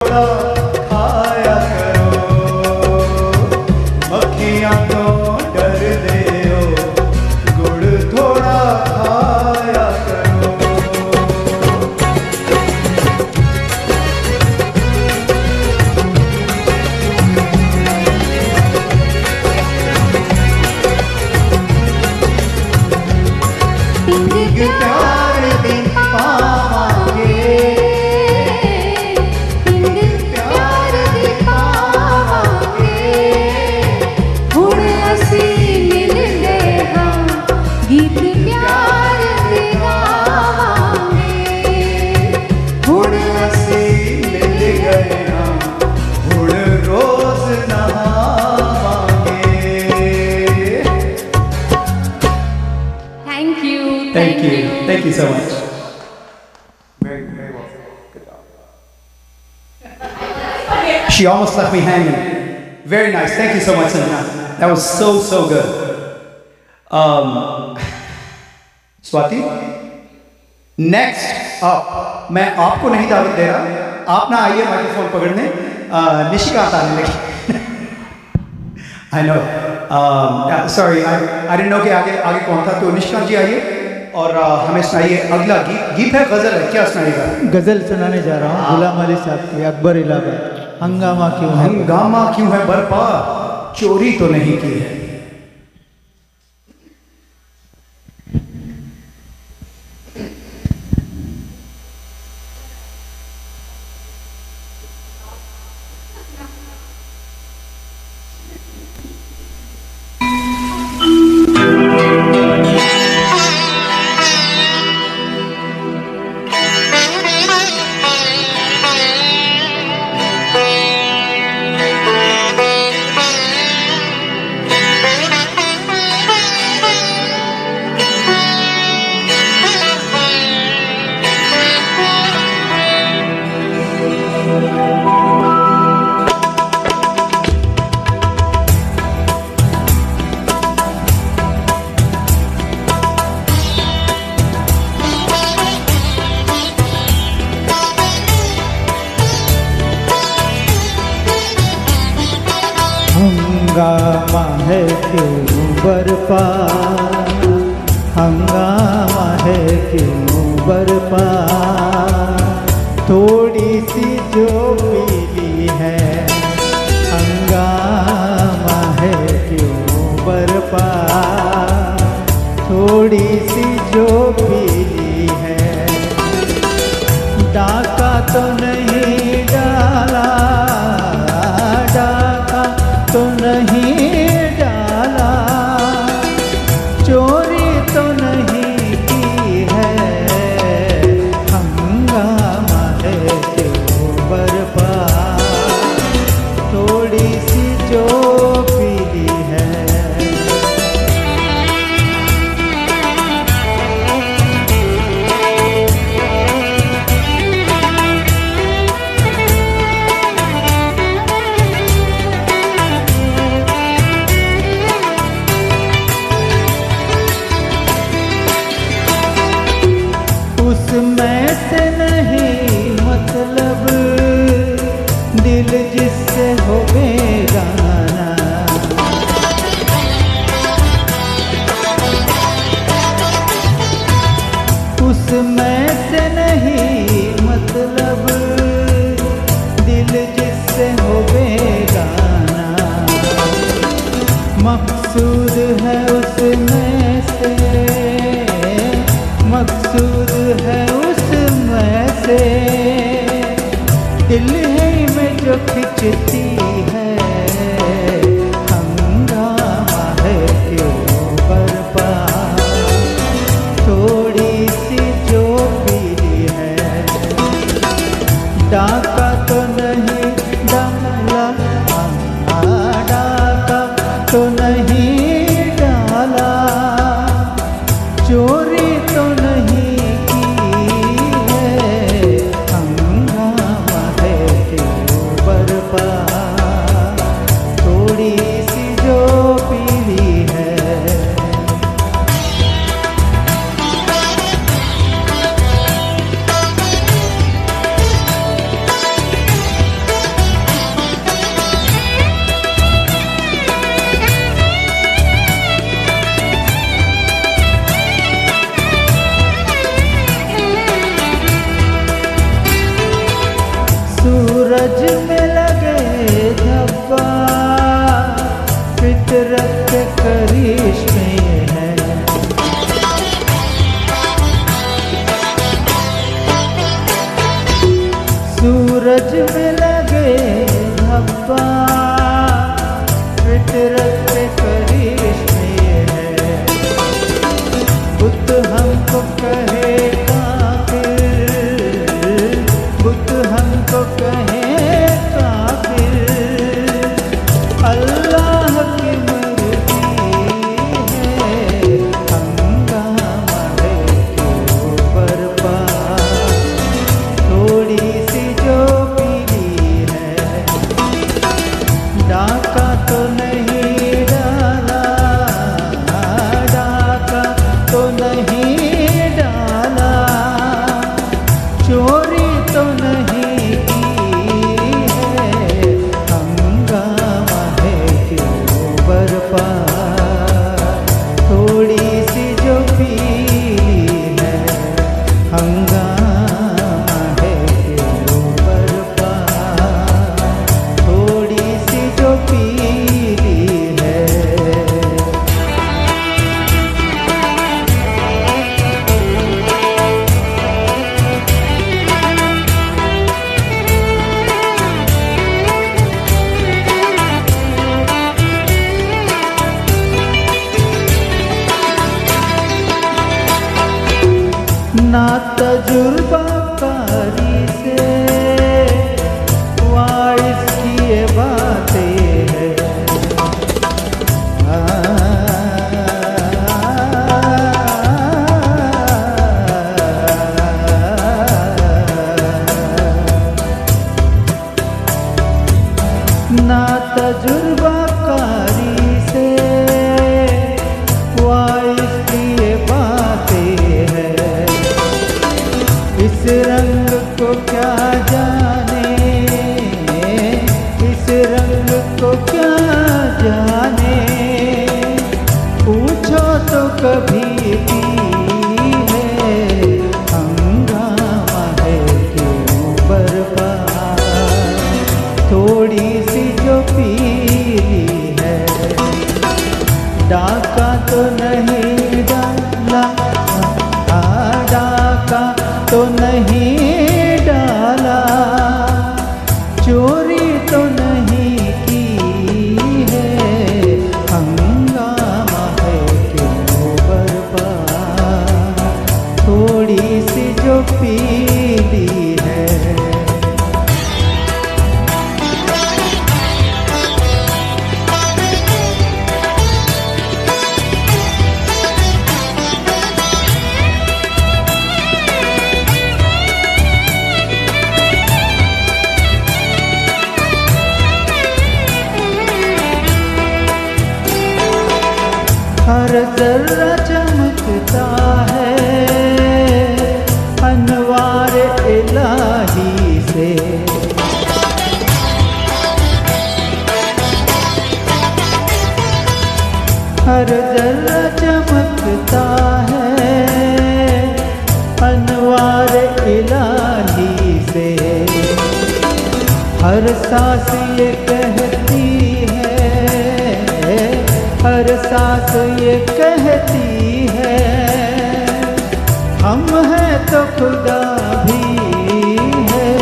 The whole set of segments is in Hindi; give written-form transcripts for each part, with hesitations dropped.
खाया करो, मक्खियाँ तो डर दे हो, गुड़ थोड़ा खाया करो। प्यार दिन पावांगे, प्यार दिन पावांगे, हुण असी मिल गए हाँ, गीत प्यार दे गावांगे। हुण असी मिल गए हाँ, हुण रोज नहावांगे। Thank you. Thank you so much. Very well. Good job. She almost left me hanging. Very nice. Thank you so much, Sanjana. That was so good. Swati, next up, मैं आपको नहीं दावत दे रहा, आप ना आइए माइक्रोफोन पकड़ने, निशिकांत आने लगी। I know. Sorry, I didn't know कि आगे कौन था, तो निशिकांत जी आइए और हमें सुनाइए अगला गीत है, गजल है, क्या सुनाइएगा? गजल सुनाने जा रहा हूँ गुलाम अली साहब की, अकबर इलाहाबाद। हंगामा क्यों है बरपा, चोरी तो नहीं की है। हंगामा है क्यों बरपा, हंगामा है क्यों बरपा, थोड़ी सी जो पीली है, हंगामा है क्यों बरपा, थोड़ी सी जो पीली है, डाका तो नहीं डाला, डाका तो नहीं डाला, चोरी तो नहीं की है, हंगामा है क्यों बरपा, थोड़ी सी जो पीली है। उसमें से नहीं मतलब, दिल जिससे हो बेगाना, उसमें से नहीं मतलब, दिल जिससे हो बेगाना, मकसूद है उसमें से, मकसूद है उसमें से, दिल है में जो खिंचती है, हंगामा है क्यों बरपा, थोड़ी सी जो पीली है, डाका तो नहीं डाला, डाका तो नहीं डाला, चोरी तो नहीं की है, हंगामा है क्यों बरपा। सूरज में लगे धब्बा फितरत के करिश्मे है। सूरज में लगे धब्बा फितरत के करिश्मे है। बुत हमको कहे काफिर, बुत हमको कहे काफिर, अल्लाह की मर्जी है। हंगामा है क्यों बरपा, थोड़ी सी जो पीली है। डाका तो नहीं डाला, डाका तो नहीं डाला, चोरी तो नहीं की है। हंगामा है क्यों बरपा, थोड़ी सी जो पीली है। हंगामा है क्यों बरपा, थोड़ी सी जो पीली है। ना तजुर्बा कारी से वाइस की ये बातें हैं। ना तजुर्बा कारी से वाइस की ये बातें हैं। इस रंग को क्या जाने, इस रंग को क्या जाने, पूछो तो कभी भी है। हंगामा है क्यों बरपा, थोड़ी सी जो पीली है। डाका तो नहीं डाला, डाका तो नहीं डाला, चोरी तो नहीं की है। हंगामा है क्यों बरपा, थोड़ी सी जो पीली है। हर जर्रा चमकता है अनवार इलाही से। हर जर्रा चमकता है अनवार इलाही से। हर सांस ये कहती है, हर सांस ये कहती है, हम हैं तो खुदा भी है।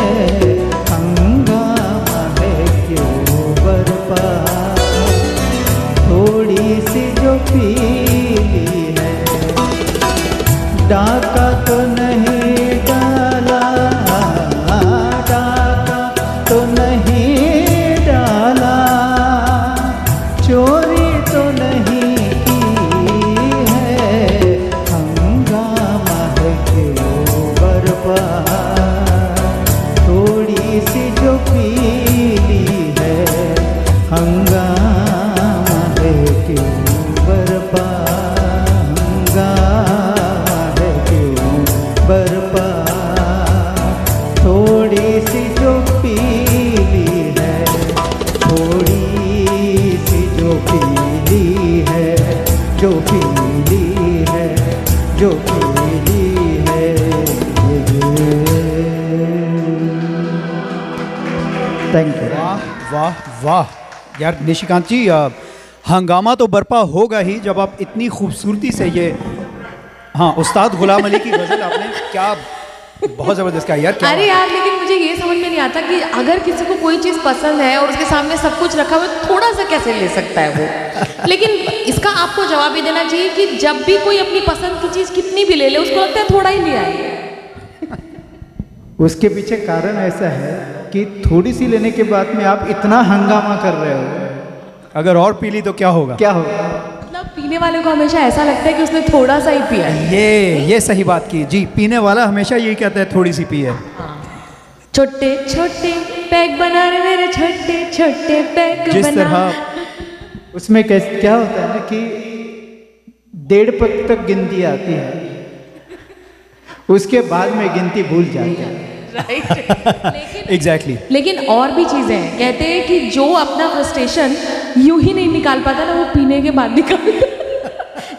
हंगामा है क्यों बरपा, थोड़ी सी जो पीली है। डाका तो नहीं डाला, डाका तो नहीं डाला, चोरी तो नहीं की है। हंगामा है क्यों बरपा, थोड़ी सी जो पीली है। हंगामा है क्यों बरपा, हंगामा है क्यों बरपा, थोड़ी सी जो पीली थैंक यू। वाह वाह वाह यार निशिकांत जी, हंगामा तो बर्पा होगा ही जब आप इतनी खूबसूरती से ये, हाँ, उस्ताद गुलाम अली की गज़ल आपने क्या बहुत ज़बरदस्त का यार, क्या अरे यार, लेकिन मुझे ये समझ में नहीं आता कि अगर किसी को कोई चीज़ पसंद है और उसके सामने सब कुछ रखा हुआ है, थोड़ा सा कैसे ले सकता है वो। लेकिन इसका आपको जवाब ये देना चाहिए कि जब भी कोई अपनी पसंद की चीज़ कितनी भी ले ले, उसको लगता है थोड़ा ही ले आए। उसके पीछे कारण ऐसा है कि थोड़ी सी लेने के बाद में आप इतना हंगामा कर रहे हो, अगर और पी ली तो क्या होगा? क्या होगा? मतलब पीने वाले को हमेशा ऐसा लगता है कि उसने थोड़ा सा ही पिया है। ये सही बात की जी, पीने वाला हमेशा यही कहता है थोड़ी सी पी है। छोटे छोटे पैक बना रहे मेरे, छोटे छोटे पैक जिस बना। तरह उसमें कैसे क्या होता है ना कि 1.5 पग तक गिनती आती है, उसके बाद में गिनती भूल जाते हैं। एग्जैक्टली। लेकिन और भी चीजें हैं, कहते हैं कि जो अपना फ्रस्ट्रेशन यूं ही नहीं निकाल पाता ना, वो पीने के बाद निकालता।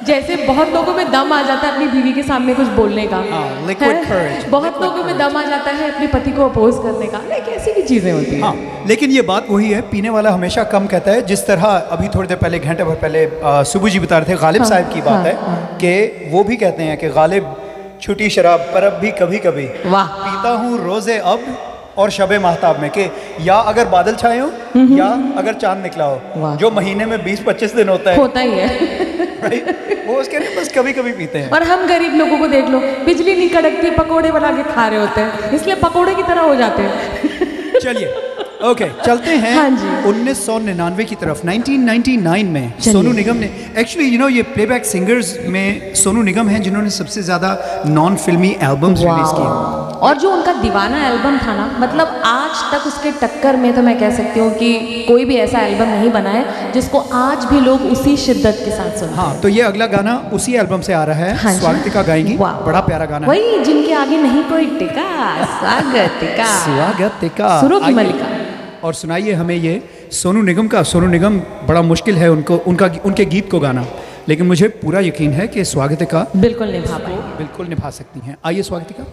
जैसे बहुत लोगों में दम आ जाता है अपनी बीवी के सामने कुछ बोलने का, liquid है? courage, बहुत liquid लोगों में दम आ जाता है अपने पति को अपोज करने का, लाइक ऐसी भी चीजें होती हैं। हाँ, लेकिन ये बात वही है, पीने वाला हमेशा कम कहता है। जिस तरह अभी थोड़ी देर पहले, घंटे भर पहले सुबू जी बता रहे थे, गालिब साहब की बात है कि वो भी कहते हैं कि गालिब छुटी शराब पर अब भी कभी कभी वाह। पीता हूँ रोज़े अब और शबे महताब में, कि या अगर बादल छाए हो या अगर चांद निकला हो, वाह। जो महीने में 20-25 दिन होता ही है right? वो उसके लिए बस कभी कभी पीते हैं। और हम गरीब लोगों को देख लो, बिजली नहीं कड़कती, पकोड़े बना के खा रहे होते हैं, इसलिए पकोड़े की तरह हो जाते हैं। चलिए ओके, चलते हैं हाँ जी। 1999 की तरफ। 1999 में सोनू निगम ने, एक्चुअली यू नो, ये प्लेबैक सिंगर्स में सोनू निगम हैं जिन्होंने सबसे ज़्यादा नॉन फिल्मी एल्बम्स रिलीज किए। और जो उनका दीवाना एल्बम था ना, मतलब आज तक उसके टक्कर में तो मैं कह सकती हूँ कि कोई भी ऐसा एल्बम नहीं बना है जिसको आज भी लोग उसी शिद्दत के साथ सुनते हैं। हाँ, तो ये अगला गाना उसी एल्बम से आ रहा है। हाँ जी। स्वागतिका गाएंगी, वाह। बड़ा प्यारा गाना है। वही जिनके आगे नहीं कोई टिका, स्वागतिका। स्वागतिका। सुरों की आइए मलिका। और सुनाइए हमें ये सोनू निगम का। सोनू निगम, बड़ा मुश्किल है उनके गीत को गाना, लेकिन मुझे पूरा यकीन है कि स्वागतिका बिल्कुल निभा पाए। बिल्कुल निभा सकती हैं। आइए स्वागतिका।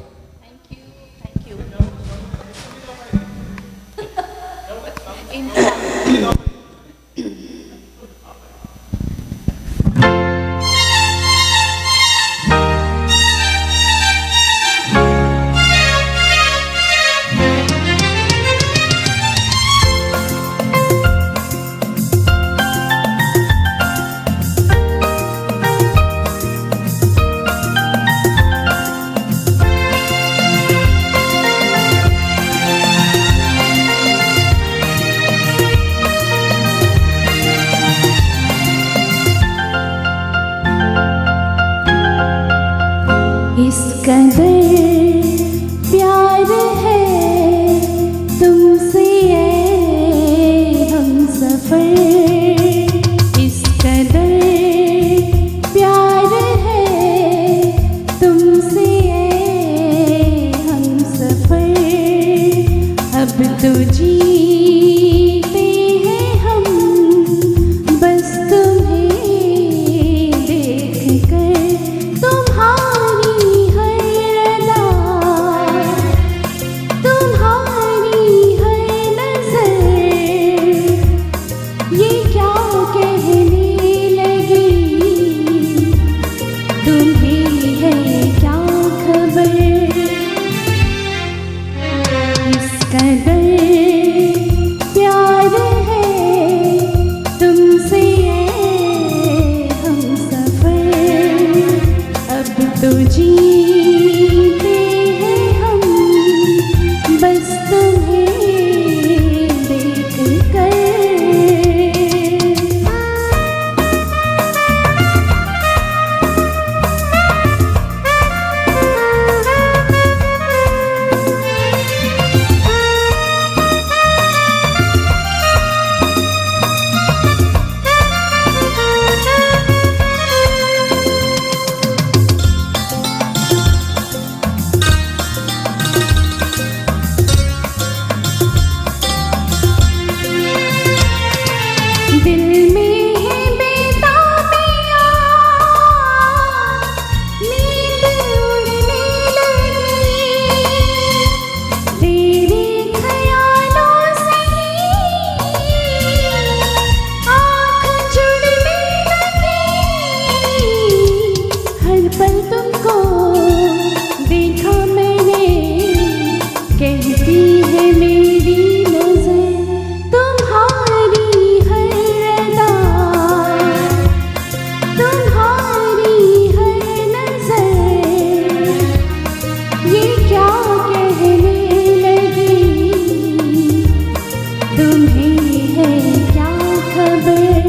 तुम्हें है क्या खबर,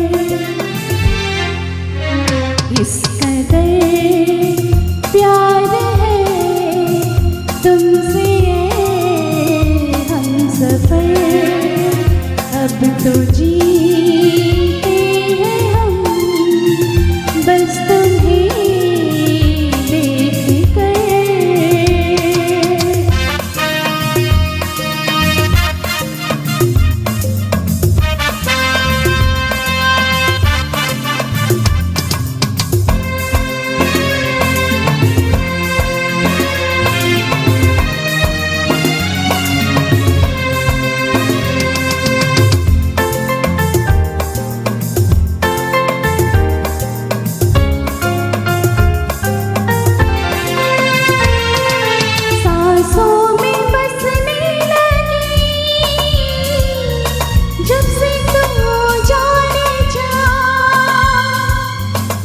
इस कदर प्यार है तुमसे हमसफर, अब तो जीते हैं हम बस तुम्हें देख कर।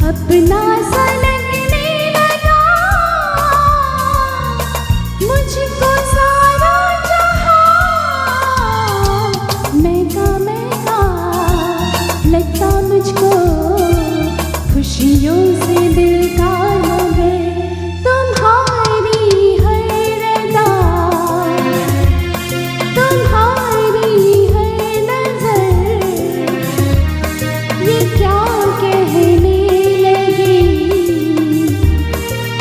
अपना सा लगने लगा मुझको सारा जहां, महका लगता मुझको खुशियों से दिल का लगे, तुम्हारी हर अदा तुम्हारी हर नजर, ये क्या कहने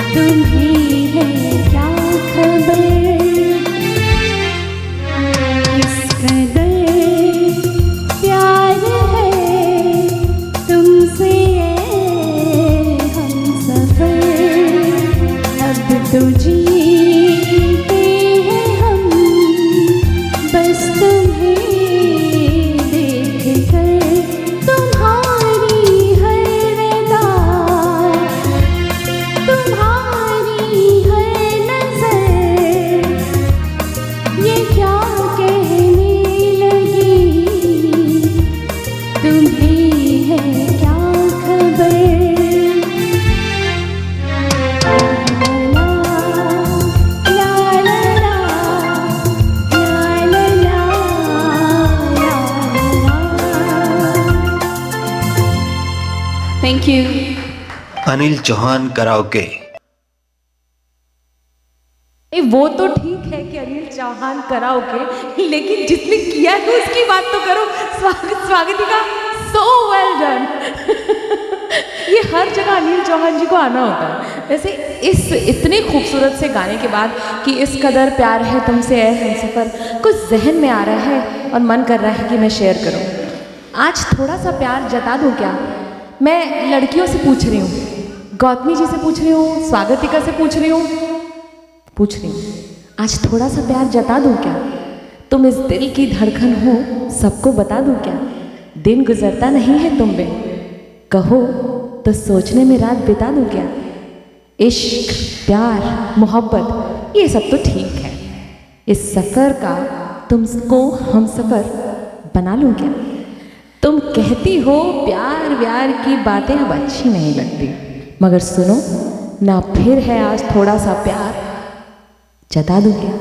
तुम्हें है क्या खबर, इस कदर प्यार है तुमसे हमसफर, अब तो जीते हैं हम बस तुम्हें देख कर, तुम्हारी हर अदा तुम्हारी ये क्या कहने लगी, तुम्हें है क्या खबर, ला ला ला ला ला ला ला। Thank you. Anil Chauhan karaoke. वो तो ठीक है कि अनिल चौहान कराओके, लेकिन जिसने किया है उसकी बात तो करो। स्वागतिका सो वेल डन। ये हर जगह अनिल चौहान जी को आना होता है। वैसे इस इतने खूबसूरत से गाने के बाद कि इस कदर प्यार है तुमसे है हमसफर, कुछ जहन में आ रहा है और मन कर रहा है कि मैं शेयर करूं। आज थोड़ा सा प्यार जता दूं क्या? मैं लड़कियों से पूछ रही हूँ, गौतमी जी से पूछ रही हूँ, स्वागतिका से पूछ रही हूँ, आज थोड़ा सा प्यार जता दूं क्या? तुम इस दिल की धड़कन हो, सबको बता दूं क्या? दिन गुजरता नहीं है तुम बिन, कहो तो सोचने में रात बिता दूं क्या? इश्क, प्यार, मोहब्बत ये सब तो ठीक है, इस सफ़र का तुमको हम सफ़र बना लूं क्या? तुम कहती हो प्यार व्यार की बातें अब अच्छी नहीं लगती, मगर सुनो ना, फिर है आज थोड़ा सा प्यार जता दूं क्या?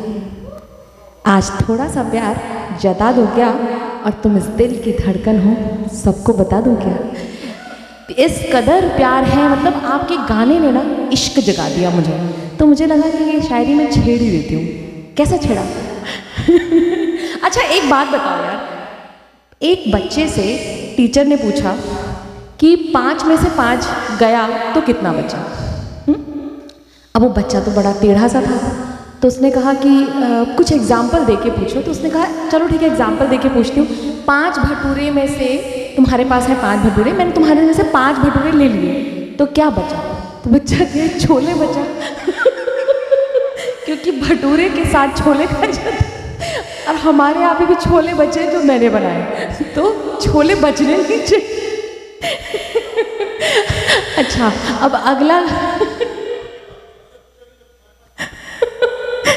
आज थोड़ा सा प्यार जता दूं क्या? और तुम इस दिल की धड़कन हो, सबको बता दूं क्या? इस कदर प्यार है, मतलब आपके गाने ने ना इश्क जगा दिया मुझे। तो मुझे लगा कि ये शायरी में छेड़ ही देती हूँ। कैसा छेड़ा? अच्छा एक बात बताओ यार, एक बच्चे से टीचर ने पूछा कि 5 में से 5 गया तो कितना बचा? अब वो बच्चा तो बड़ा टेढ़ा सा था, तो उसने कहा कि कुछ एग्जाम्पल देके पूछो। तो उसने कहा चलो ठीक है, एग्जाम्पल देके पूछती हूँ। 5 भटूरे में से, तुम्हारे पास है 5 भटूरे, मैंने तुम्हारे में से 5 भटूरे ले लिए, तो क्या बचा? तो बच्चा के छोले बचा। क्योंकि भटूरे के साथ छोले खा जाते, और हमारे यहाँ पे भी छोले बचे जो मैंने बनाए, तो छोले बचने नहीं चाहिए। अच्छा अब अगला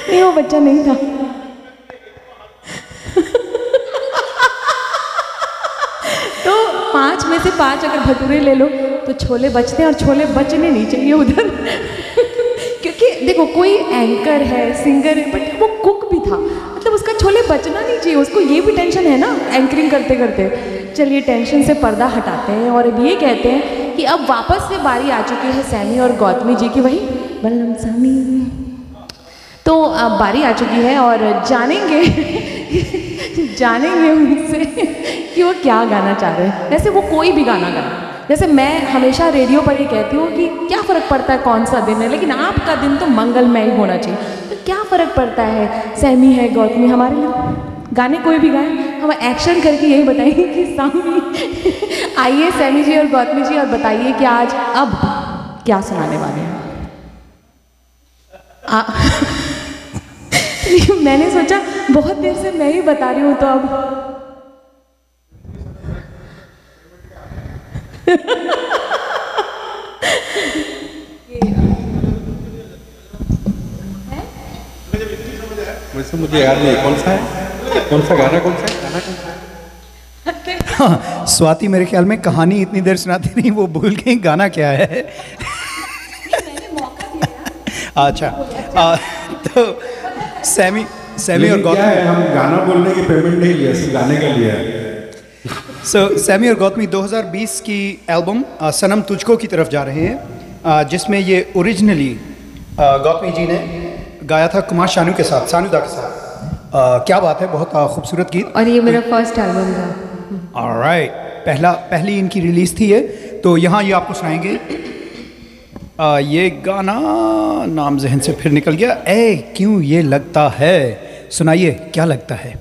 नहीं, वो बच्चा नहीं था। तो 5 में से 5 अगर भटूरे ले लो तो छोले बचते हैं, और छोले बचने नहीं चाहिए उधर। क्योंकि देखो कोई एंकर है, सिंगर है, बट वो कुक भी था, मतलब मतलब उसका छोले बचना नहीं चाहिए, उसको ये भी टेंशन है ना एंकरिंग करते करते। चलिए टेंशन से पर्दा हटाते हैं और अब ये कहते हैं कि अब वापस से बारी आ चुकी है सैमी और गौतमी जी की, वही बल्लम सैमी। तो अब बारी आ चुकी है और जानेंगे जानेंगे उनसे कि वो क्या गाना चाह रहे हैं। वैसे वो कोई भी गाना गाए, जैसे मैं हमेशा रेडियो पर ये कहती हूँ कि क्या फ़र्क पड़ता है कौन सा दिन है, लेकिन आपका दिन तो मंगलमय ही होना चाहिए। तो क्या फ़र्क पड़ता है, सैमी है गौतमी, हमारे लिए गाने कोई भी गाएं, हम एक्शन करके यही बताएंगे कि सामी। आइए सैमी जी और गौतमी जी और बताइए कि आज अब क्या सुनाने वाले हैं। मैंने सोचा बहुत देर से मैं ही बता रही हूँ तो अब वैसे मुझे याद नहीं कौन सा है, कौन सा गाना, कौन सा गाना, हाँ, स्वाति मेरे ख्याल में कहानी इतनी देर सुनाती नहीं, वो भूल गई गाना क्या है। अच्छा तो सैमी और गौतमी, हम गाना बोलने की पेमेंट नहीं लिया, सिर्फ गाने का लिया है। सैमी और गौतमी 2020 की एल्बम सनम तुझको की तरफ जा रहे हैं, जिसमें ये ओरिजिनली गौतमी जी ने गाया था कुमार शानू के साथ, सानूदा के साथ। क्या बात है, बहुत खूबसूरत गीत। और ये मेरा फर्स्ट एल्बम था। ऑलराइट, पहली इनकी रिलीज थी ये, तो यहाँ ये आपको सुनाएंगे। ये गाना नाम जहन से फिर निकल गया, ए क्यों ये लगता है। सुनाइए क्या लगता है।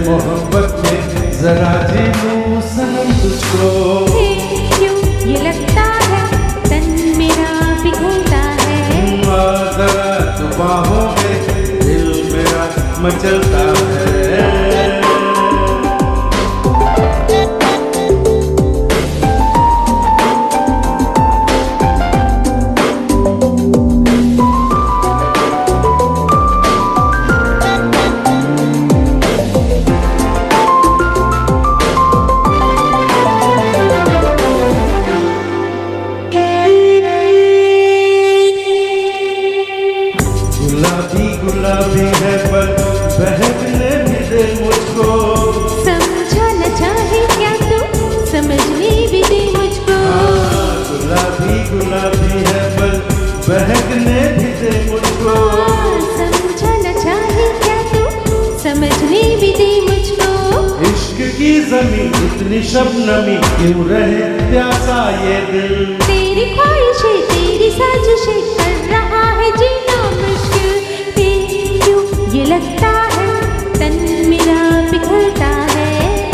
मोहब्बत में जरा जी लूं सनम तुझको। क्यों ये लगता है तन मेरा पिघलता है। जरा तू बाहों में दिल मेरा मचलता है। गुलाबी है पर बहकने भी दे मुझको। समझाना चाहे क्या तू समझने भी दे मुझको। गुलाबी है पर बहकने भी दे मुझको। समझाना चाहे क्या तू समझने भी दे मुझको। इश्क की जमीन इतनी शबनमी क्यों रहे प्यासा ये दिल। तेरी ख्वाहिशें तेरी साजिशें कर रहा है जीना मुश्किल। ये लगता है तन मेरा पिघलता है।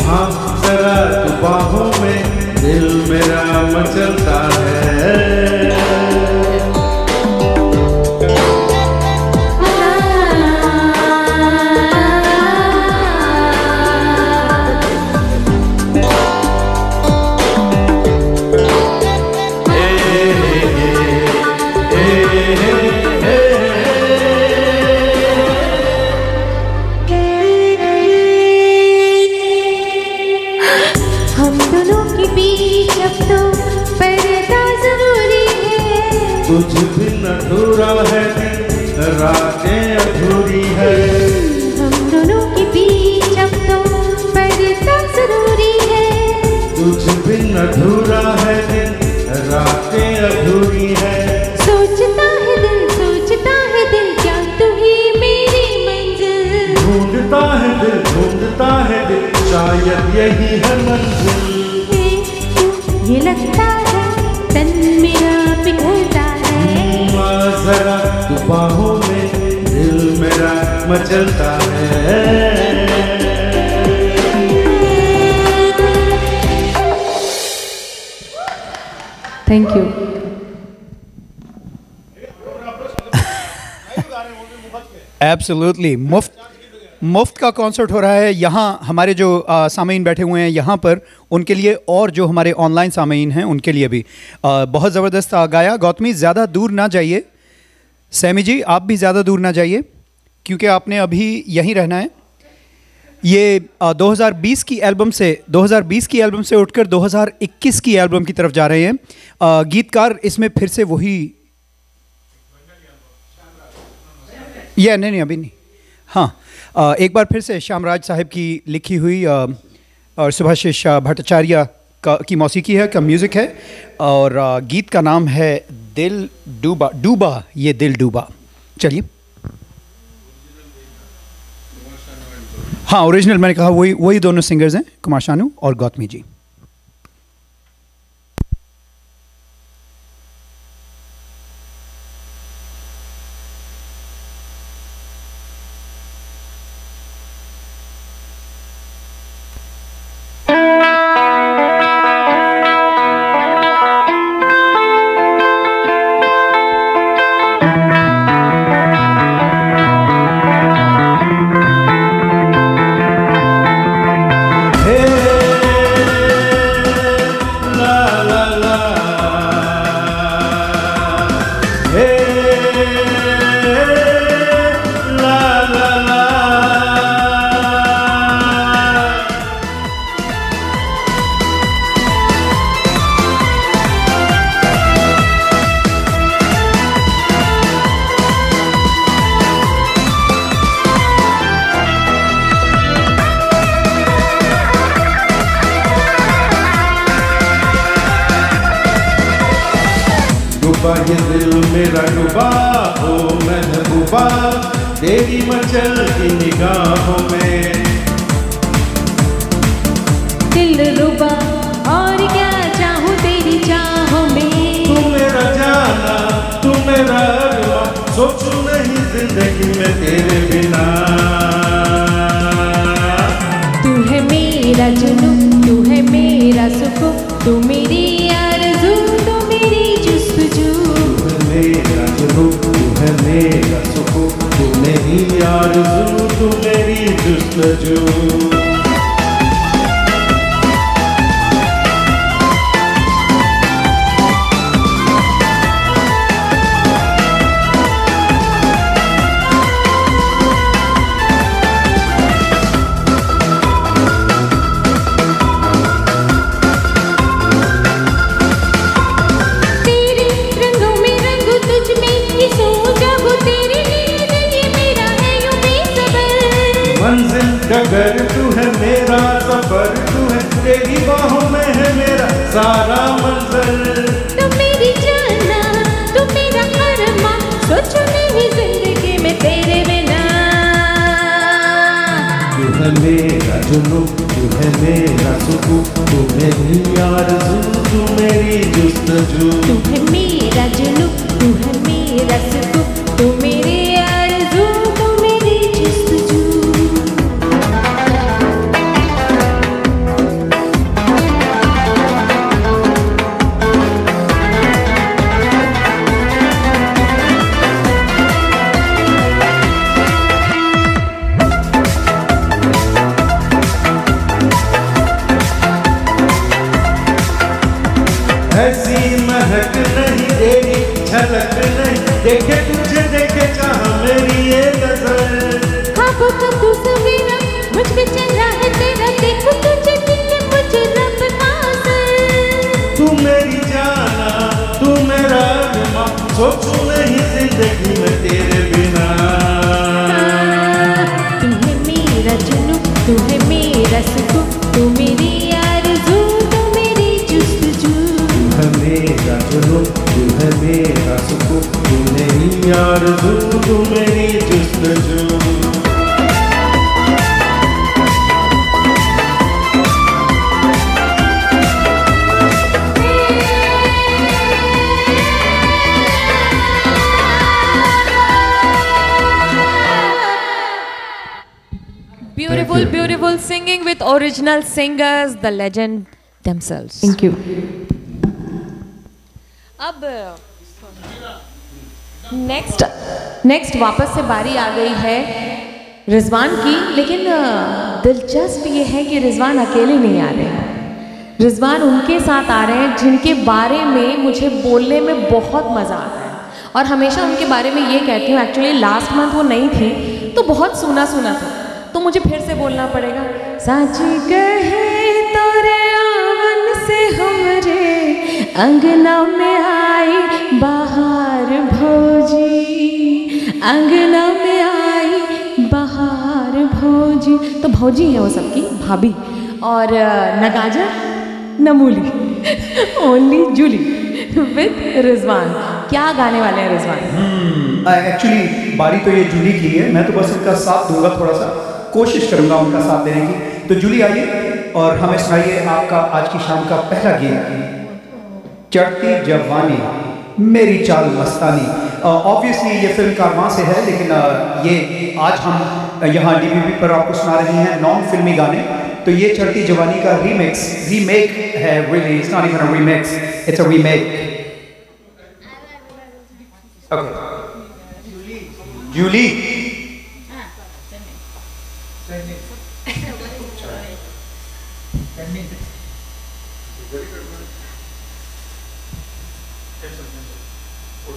हाँ जरा तू बाहों में दिल मेरा मचलता है। कुछ बिन अधूरा है रातें अधूरी है। हम दोनों के बीच अब तो पर्दा जरूरी है। कुछ बिन अधूरा है रातें अधूरी यही है मंजिल। क्यों ये लगता है तन मेरा पिघलता है। जरा तू बाहों में दिल मेरा मचलता है। Thank you. एब्सोल्युटली मुफ्त का कॉन्सर्ट हो रहा है यहाँ। हमारे जो सामीन बैठे हुए हैं यहाँ पर, उनके लिए और जो हमारे ऑनलाइन सामीन हैं उनके लिए भी बहुत ज़बरदस्त गाया। गौतमी ज़्यादा दूर ना जाइए, सैमी जी आप भी ज़्यादा दूर ना जाइए क्योंकि आपने अभी यहीं रहना है। ये 2020 की एल्बम से उठकर 2021 की एल्बम की तरफ जा रहे हैं। गीतकार इसमें फिर से वही नहीं अभी नहीं, हाँ एक बार फिर से श्यामराज साहब की लिखी हुई और सुभाषिष भट्टाचार्य की मौसीकी है, का म्यूज़िक है और गीत का नाम है दिल डूबा ये दिल डूबा। चलिए। हाँ ओरिजिनल मैंने कहा वही दोनों सिंगर्स हैं, कुमार शानू और गौतमी जी। ये दिल मेरा डूबा हो महबूबा तेरी मचलती निगाहों में। दिल रुबा और क्या चाहूँ तेरी चाहों में। तू मेरा जाना तू मेरा रुआ, सोचूं नहीं जिंदगी में तेरे बिना। तू है मेरा जुनून तू है मेरा सुकून, तू मेरी आरज़ू तू मेरी जुस्तजू। मेरा जुनून तू है मेरा सुकून, तू मेरी आरज़ू तू मेरी जुस्तजू। डगर तू है मेरा सफर, तू है तेरी बाहों में है मेरा सारा मंजर। तू मेरी जाना तू मेरा अरमा, सोचो नहीं जिंदगी में तेरे बिना। तू है मेरा जुनून तू है मेरा सुकून, तू मेरी आरज़ू तू मेरी जुस्तजू। तू है मेरा जुनून तू है मेरा सुकून, तू मेरी आरज़ू तू मेरी जुस्तजू। ऐसी महक नहीं तेरी झलक नहीं, देखे तुझे देखे चाह मेरी ये नजर। ख्वाबों का तू सवेरा मुझ पे चला है तेरा, देखो तुझे दिखे मुझे रब नाज़र। तू मेरी जाना तू मेरा अरमा, सोचूं नहीं जिंदगी में तेरे बिना। तू है मेरा जुनून तू है मेरा सुकून, तू मेरी आरज़ू तू मेरी जुस्तजू। तू है मेरा जुनून तू है मेरा सुकून, तू मेरी आरज़ू तू मेरी जुस्तजू। Beautiful, beautiful singing with original singers, the legend themselves. Thank you. अब नेक्स्ट वापस से बारी आ गई है रिजवान की, लेकिन दिलचस्प ये है कि रिजवान अकेले नहीं आ रहे हैं। रिजवान उनके साथ आ रहे हैं जिनके बारे में मुझे बोलने में बहुत मज़ा आता है और हमेशा उनके बारे में ये कहती हूँ। एक्चुअली लास्ट मंथ वो नहीं थी तो बहुत सुना सुना था, तो मुझे फिर से बोलना पड़ेगा। सच कहे तोरे आंगन से हमरे अंगना में आई बहार भौजी, अंगना में आई बहार भौजी। तो भौजी है वो सबकी भाभी, और न गाजर न मूली, ओनली जूली विद रिजवान। क्या गाने वाले हैं रिजवान? एक्चुअली बारी तो ये जूली की है, मैं तो बस उनका साथ दूंगा, थोड़ा सा कोशिश करूंगा उनका साथ देने की। तो जूली आइए और हमें सुनाइए आपका आज की शाम का पहला गीत, चढ़ती जवानी मेरी चाल मस्तानी। ऑब्वियसली ये फिल्म कारवां से है, लेकिन ये आज हम यहाँ DVB पर आपको सुना रहे हैं नॉन फिल्मी गाने। तो ये चढ़ती जवानी का रीमेक है, really it's not even a remix, it's a remake. Okay. Julie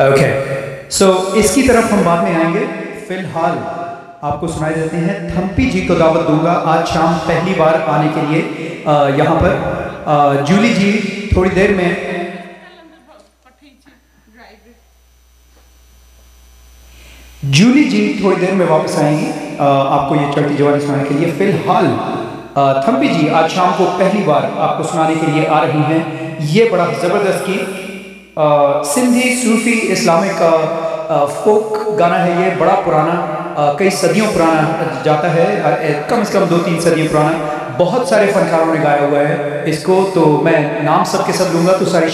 okay, so इसकी तरफ हम बाद में आएंगे। फिलहाल आपको सुनाई देते हैं थम्पी जी को दावत दूंगा आज शाम पहली बार आने के लिए यहाँ पर। जूली जी थोड़ी देर में वापस आएंगी आपको ये चढ़ती जवानी सुनाने के लिए। फिलहाल थम्पी जी आज शाम को पहली बार आपको सुनाने के लिए आ रही हैं। ये बड़ा ज़बरदस्त गीत सिंधी सूफी इस्लामिक फोक गाना है। ये बड़ा पुराना, कई सदियों पुराना जाता है, कम से कम 2-3 सदियों पुराना। बहुत सारे फनकारों ने गाया हुआ है इसको, तो मैं नाम सबके सब लूँगा तो सारी